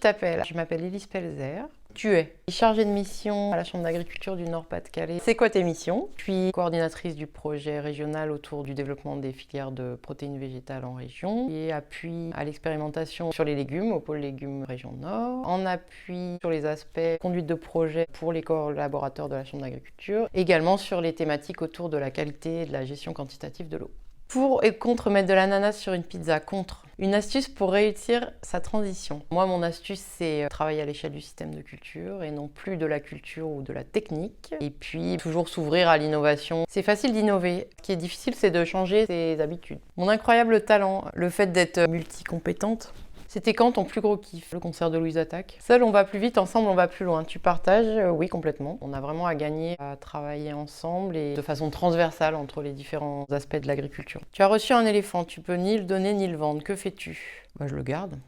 t'appelles? Je m'appelle Élise Pelzer. Tu es chargée de mission à la Chambre d'agriculture du Nord-Pas-de-Calais. C'est quoi tes missions? Je suis coordinatrice du projet régional autour du développement des filières de protéines végétales en région et appui à l'expérimentation sur les légumes au pôle légumes région Nord, en appui sur les aspects conduite de projet pour les collaborateurs de la Chambre d'agriculture, également sur les thématiques autour de la qualité et de la gestion quantitative de l'eau. Pour et contre mettre de l'ananas sur une pizza, contre. Une astuce pour réussir sa transition. Moi, mon astuce, c'est travailler à l'échelle du système de culture et non plus de la culture ou de la technique. Et puis, toujours s'ouvrir à l'innovation. C'est facile d'innover. Ce qui est difficile, c'est de changer ses habitudes. Mon incroyable talent, le fait d'être multicompétente. C'était quand ton plus gros kiff? Le concert de Louise Attaque. Seul on va plus vite, ensemble on va plus loin. Tu partages? Oui, complètement. On a vraiment à gagner à travailler ensemble et de façon transversale entre les différents aspects de l'agriculture. Tu as reçu un éléphant, tu peux ni le donner ni le vendre. Que fais-tu? Je le garde.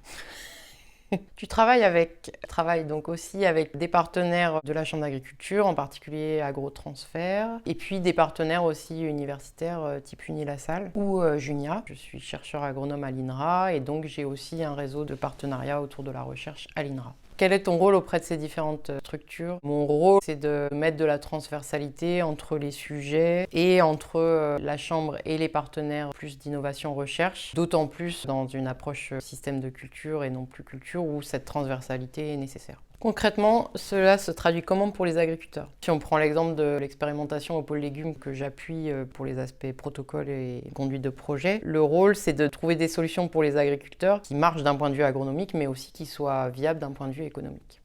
Tu travailles donc aussi avec des partenaires de la Chambre d'agriculture, en particulier Agrotransfert, et puis des partenaires aussi universitaires type Unilassal ou Junia. Je suis chercheur agronome à l'INRA et donc j'ai aussi un réseau de partenariats autour de la recherche à l'INRA. Quel est ton rôle auprès de ces différentes structures? Mon rôle, c'est de mettre de la transversalité entre les sujets et entre la Chambre et les partenaires plus d'innovation recherche, d'autant plus dans une approche système de culture et non plus culture où cette transversalité est nécessaire. Concrètement, cela se traduit comment pour les agriculteurs? Si on prend l'exemple de l'expérimentation au pôle légumes que j'appuie pour les aspects protocole et conduite de projet, le rôle c'est de trouver des solutions pour les agriculteurs qui marchent d'un point de vue agronomique mais aussi qui soient viables d'un point de vue économique.